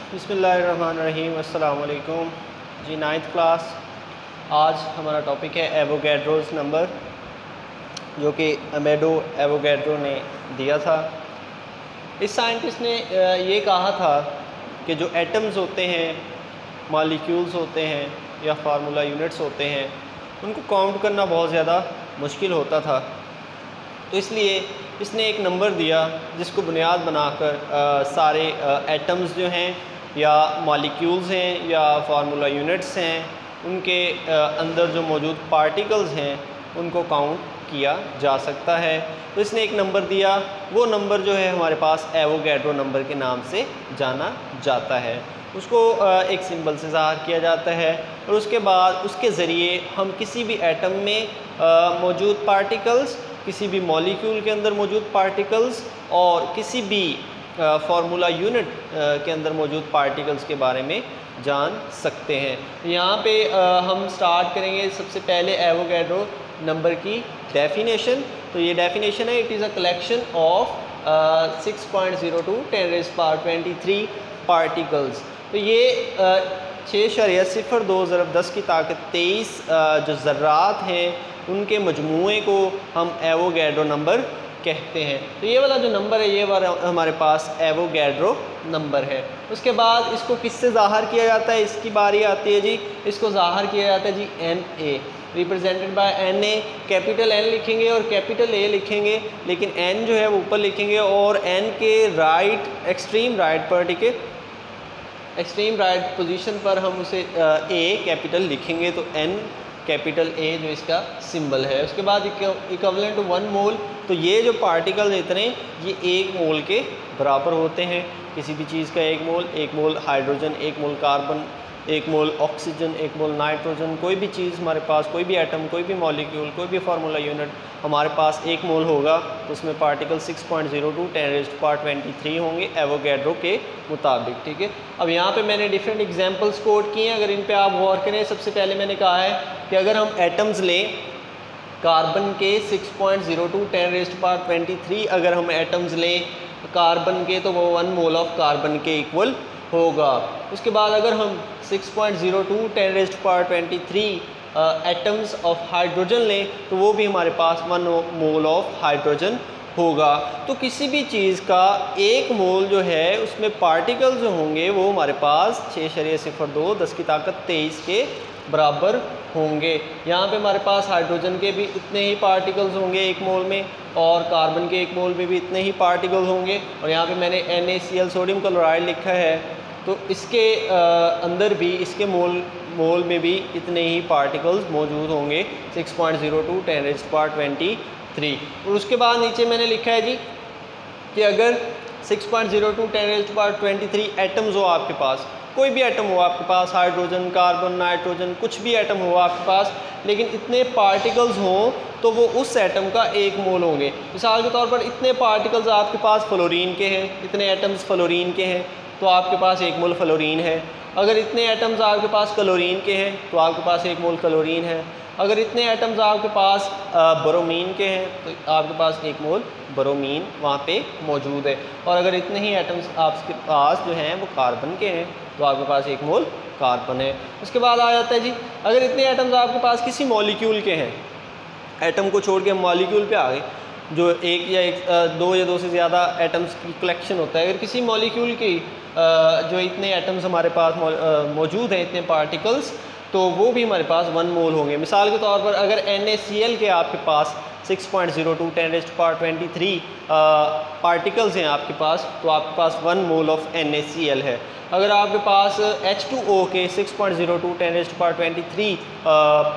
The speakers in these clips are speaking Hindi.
बिस्मिल्लाहिर्रहमानिर्रहीम, अस्सलाम वालेकुम जी। 9th class. आज हमारा टॉपिक है एवोगैड्रोस नंबर, जो कि अमेडो एवोगैड्रो ने दिया था। इस साइंटिस्ट ने ये कहा था कि जो एटम्स होते हैं, मॉलिक्यूल्स होते हैं या फार्मूला यूनिट्स होते हैं, उनको काउंट करना बहुत ज़्यादा मुश्किल होता था। तो इसलिए इसने एक नंबर दिया जिसको बुनियाद बनाकर सारे एटम्स जो हैं या मॉलिक्यूल्स हैं या फार्मूला यूनिट्स हैं, उनके अंदर जो मौजूद पार्टिकल्स हैं उनको काउंट किया जा सकता है। तो इसने एक नंबर दिया, वो नंबर जो है हमारे पास एवोगैड्रो नंबर के नाम से जाना जाता है। उसको एक सिंबल से ज़ाहिर किया जाता है और उसके बाद उसके ज़रिए हम किसी भी एटम में मौजूद पार्टिकल्स, किसी भी मॉलिक्यूल के अंदर मौजूद पार्टिकल्स और किसी भी फार्मूला यूनिट के अंदर मौजूद पार्टिकल्स के बारे में जान सकते हैं। यहाँ पे हम स्टार्ट करेंगे सबसे पहले एवोगैड्रो नंबर की डेफिनेशन। तो ये डेफिनेशन है, it is a collection of 6.02 10⁻23 particles. तो ये 6.02 की ताकत 23 जो ज़र्रात हैं उनके मजमूए को हम एवोगैड्रो नंबर कहते हैं। तो ये वाला जो नंबर है, ये वाला हमारे पास एवोगैड्रो नंबर है। उसके बाद इसको किससे ज़ाहिर किया जाता है, इसकी बारी आती है जी। इसको ज़ाहिर किया जाता है जी NA, represented by NA। Capital N लिखेंगे और कैपिटल A लिखेंगे, लेकिन N जो है वो ऊपर लिखेंगे और N के राइट, एक्सट्रीम राइट पर, ठीक है, एक्सट्रीम राइट पोजीशन पर हम उसे A कैपिटल लिखेंगे। तो N कैपिटल A जो इसका सिंबल है। उसके बाद इक्विवेलेंट टू 1 मोल। तो ये जो पार्टिकल इतने, ये 1 मोल के बराबर होते हैं। किसी भी चीज़ का 1 मोल हाइड्रोजन, 1 मोल कार्बन, 1 मोल ऑक्सीजन, 1 मोल नाइट्रोजन, कोई भी चीज़ हमारे पास, कोई भी एटम, कोई भी मॉलिक्यूल, कोई भी फार्मूला यूनिट हमारे पास 1 मोल होगा तो उसमें पार्टिकल 6.02 10⁻23 होंगे एवोगैड्रो के मुताबिक, ठीक है। अब यहाँ पे मैंने डिफरेंट एग्जांपल्स कोट किए हैं, अगर इन पे आप गौर करें। सबसे पहले मैंने कहा है कि अगर हम एटम्स लें कार्बन के 6.02 10⁻23, अगर हम एटम्स लें कार्बन के तो वो 1 मोल ऑफ कार्बन के इक्वल होगा। उसके बाद अगर हम 6.02 10⁻23 एटम्स ऑफ हाइड्रोजन लें तो वो भी हमारे पास 1 मोल ऑफ हाइड्रोजन होगा। तो किसी भी चीज़ का 1 मोल जो है उसमें पार्टिकल्स जो होंगे वो हमारे पास 6.02 10 की ताकत 23 के बराबर होंगे। यहाँ पे हमारे पास हाइड्रोजन के भी इतने ही पार्टिकल्स होंगे 1 मोल में, और कार्बन के 1 मोल में भी इतने ही पार्टिकल्स होंगे। और यहाँ पे मैंने NaCl सोडियम क्लोराइड लिखा है, तो इसके अंदर भी, इसके मोल में भी इतने ही पार्टिकल्स मौजूद होंगे 6.02 10⁻23। और उसके बाद नीचे मैंने लिखा है जी कि अगर 6.02 10⁻23 एटम्स हो आपके पास, कोई भी एटम हो आपके पास, हाइड्रोजन, कार्बन, नाइट्रोजन, कुछ भी एटम हो आपके पास, लेकिन इतने पार्टिकल्स हों तो वो उस एटम का 1 मोल होंगे। मिसाल के तौर पर इतने पार्टिकल्स आपके पास फ्लोरीन के हैं, इतने एटम्स फ्लोरीन के हैं तो आपके पास 1 मोल फ्लोरीन है। अगर इतने एटम्स आपके पास क्लोरीन के हैं तो आपके पास 1 मोल क्लोरीन है। अगर इतने एटम्स आपके पास ब्रोमीन के हैं तो आपके पास 1 मोल ब्रोमीन वहाँ पे मौजूद है। और अगर इतने ही एटम्स आपके पास जो हैं वो कार्बन के हैं तो आपके पास 1 मोल कार्बन है। उसके बाद आ जाता है जी, अगर इतने एटम्स आपके पास किसी मॉलिक्यूल के हैं, एटम को छोड़ के हम मॉलिक्यूल पे आ गए, जो 1 या 2 या 2 से ज़्यादा एटम्स की कलेक्शन होता है। अगर किसी मॉलिक्यूल की जो इतने एटम्स हमारे पास मौजूद हैं, इतने पार्टिकल्स, तो वो भी हमारे पास 1 मोल होंगे। मिसाल के तौर पर अगर NaCl के आपके पास 6.02 10⁻23 पार्टिकल्स हैं आपके पास, तो आपके पास 1 मोल ऑफ NaCl है। अगर आपके पास H2O के 6.02 10⁻23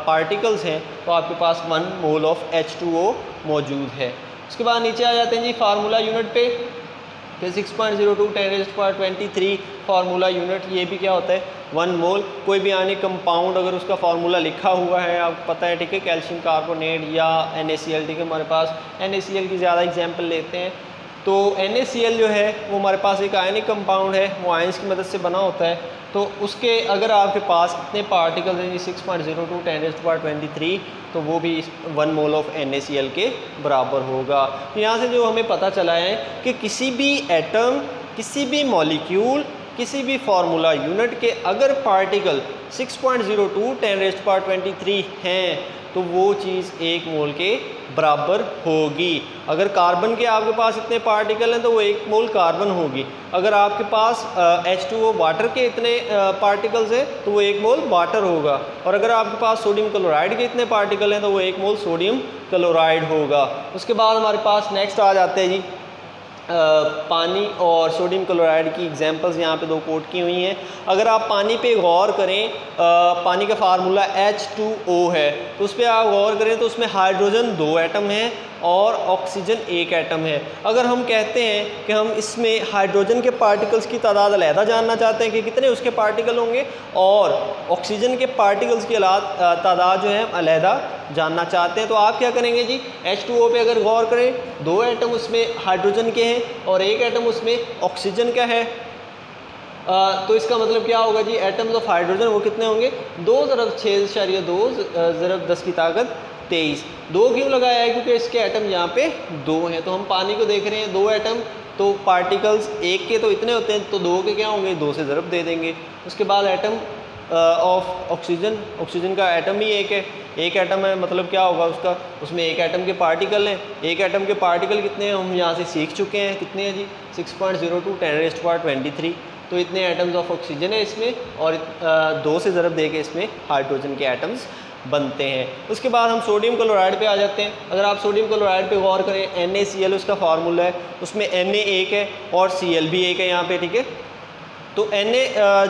पार्टिकल्स हैं तो आपके पास 1 मोल ऑफ H2O मौजूद है। उसके बाद नीचे आ जाते हैं जी फार्मूला यूनिट पे, कि 6.02 10⁻23 फार्मूला यूनिट, ये भी क्या होता है 1 मोल। कोई भी आने कंपाउंड अगर उसका फार्मूला लिखा हुआ है, आपको पता है, ठीक है, कैल्शियम कार्बोनेट या NaCl, ठीक है, हमारे पास NaCl की ज़्यादा एग्जांपल लेते हैं। तो NaCl जो है वो हमारे पास एक आयनिक कंपाउंड है, वो आयंस की मदद से बना होता है। तो उसके अगर आपके पास इतने पार्टिकल्स हैं 6.02 10⁻23, तो वो भी 1 मोल ऑफ NaCl के बराबर होगा। तो यहाँ से जो हमें पता चला है कि किसी भी एटम, किसी भी मॉलिक्यूल किसी भी फार्मूला यूनिट के अगर पार्टिकल 6.02 10⁻23 हैं तो वो चीज़ 1 मोल के बराबर होगी। अगर कार्बन के आपके पास इतने पार्टिकल हैं तो वो 1 मोल कार्बन होगी। अगर आपके पास H2O वाटर के इतने पार्टिकल्स हैं तो वो 1 मोल वाटर होगा। और अगर आपके पास सोडियम क्लोराइड के इतने पार्टिकल हैं तो वो 1 मोल सोडियम क्लोराइड होगा। उसके बाद हमारे पास नेक्स्ट आ जाते हैं जी पानी और सोडियम क्लोराइड की एग्जांपल्स यहाँ पे 2 कोट की हुई हैं। अगर आप पानी पे गौर करें, पानी का फार्मूला H2O है, तो उस पर आप गौर करें तो उसमें हाइड्रोजन 2 एटम हैं और ऑक्सीजन 1 एटम है। अगर हम कहते हैं कि हम इसमें हाइड्रोजन के पार्टिकल्स की तादाद अलहदा जानना चाहते हैं कि कितने उसके पार्टिकल होंगे और ऑक्सीजन के पार्टिकल्स की तादाद जो है अलहदा जानना चाहते हैं, तो आप क्या करेंगे जी, H2O पे अगर गौर करें 2 एटम उसमें हाइड्रोजन के हैं और 1 एटम उसमें ऑक्सीजन का है। तो इसका मतलब क्या होगा जी, एटम्स ऑफ हाइड्रोजन वो कितने होंगे, 2 × 6.2 × 10 की ताकत 23। 2 क्यों लगाया है, क्योंकि इसके एटम यहाँ पे 2 हैं। तो हम पानी को देख रहे हैं 2 एटम, तो पार्टिकल्स 1 के तो इतने होते हैं, तो 2 के क्या होंगे, 2 से ज़रब दे देंगे। उसके बाद एटम ऑफ ऑक्सीजन, ऑक्सीजन का एटम ही 1 है, 1 एटम है, मतलब क्या होगा उसका, उसमें 1 एटम के पार्टिकल हैं। 1 एटम के पार्टिकल कितने हैं हम यहाँ से सीख चुके हैं, कितने हैं जी, 6.02 10⁻23। तो इतने एटम्स ऑफ ऑक्सीजन है इसमें और 2 से ज़रब दे के इसमें हाइड्रोजन के एटम्स बनते हैं। उसके बाद हम सोडियम क्लोराइड पे आ जाते हैं। अगर आप सोडियम क्लोराइड पे गौर करें, NaCl उसका फार्मूला है, उसमें Na 1 है और Cl भी 1 है यहाँ पे, ठीक है। तो Na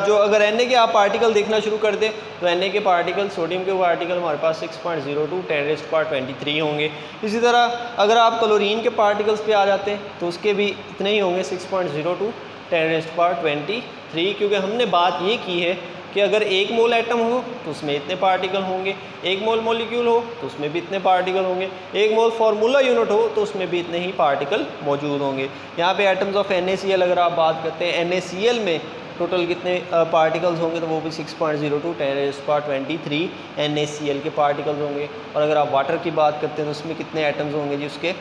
जो अगर Na के आप पार्टिकल देखना शुरू कर दें तो Na के पार्टिकल, सोडियम के पार्टिकल हमारे पास 6.02 10⁻23 होंगे। इसी तरह अगर आप क्लोरीन के पार्टिकल्स पे आ जाते हैं तो उसके भी इतने ही होंगे, 6.02 10⁻23, क्योंकि हमने बात ये की है कि अगर 1 मोल एटम हो तो उसमें इतने पार्टिकल होंगे, 1 मोल मॉलिक्यूल हो तो उसमें भी इतने पार्टिकल होंगे, 1 मोल फार्मूला यूनिट हो तो उसमें भी इतने ही पार्टिकल मौजूद होंगे। यहाँ पे एटम्स ऑफ NaCl अगर आप बात करते हैं, NaCl में टोटल कितने पार्टिकल्स होंगे, तो वो भी 6.02 10⁻23 NaCl के पार्टिकल्स होंगे। और अगर आप वाटर की बात करते हैं तो उसमें कितने एटम्स होंगे जी उसके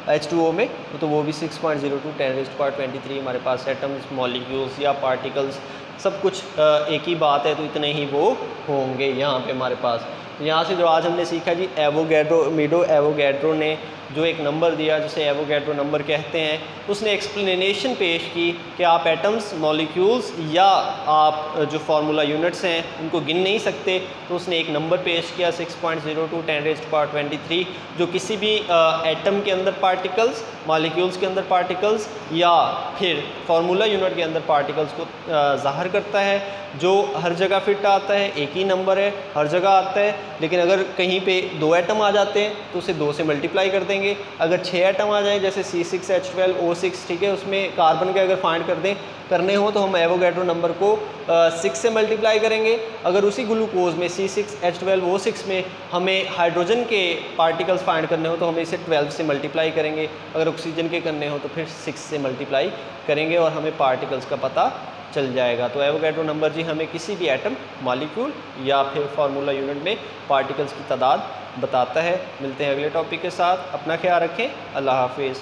H2O में, तो वो भी 6.02 10⁻23 हमारे पास एटम्स, मॉलिक्यूल्स या पार्टिकल्स सब कुछ एक ही बात है, तो इतने ही वो होंगे यहाँ पे हमारे पास। यहाँ से जो आज हमने सीखा जी, मीडो एवोगैड्रो ने जो एक नंबर दिया जिसे एवोगैड्रो नंबर कहते हैं, उसने एक्सप्लेनेशन पेश की कि आप एटम्स, मॉलिक्यूल्स या आप जो फार्मूला यूनिट्स हैं उनको गिन नहीं सकते, तो उसने एक नंबर पेश किया 6.02 10⁻23, जो किसी भी एटम के अंदर पार्टिकल्स, मॉलिक्यूल्स के अंदर पार्टिकल्स या फिर फार्मूला यूनिट के अंदर पार्टिकल्स को ज़ाहिर करता है, जो हर जगह फिट आता है, एक ही नंबर है, हर जगह आता है। लेकिन अगर कहीं पे 2 एटम आ जाते हैं तो उसे 2 से मल्टीप्लाई कर देंगे। अगर 6 एटम आ जाएं, जैसे C6H12O6, ठीक है, उसमें कार्बन के अगर फाइंड करने हो तो हम एवोगैड्रो नंबर को 6 से मल्टीप्लाई करेंगे। अगर उसी ग्लूकोज में C6H12O6 में हमें हाइड्रोजन के पार्टिकल्स फाइंड करने हो तो हमें इसे 12 से मल्टीप्लाई करेंगे। अगर ऑक्सीजन के करने हो तो फिर 6 से मल्टीप्लाई करेंगे और हमें पार्टिकल्स का पता चल जाएगा। तो एवोगैड्रो नंबर जी हमें किसी भी एटम, मॉलिक्यूल या फिर फार्मूला यूनिट में पार्टिकल्स की तादाद बताता है। मिलते हैं अगले टॉपिक के साथ, अपना ख्याल रखें, अल्लाह हाफिज़।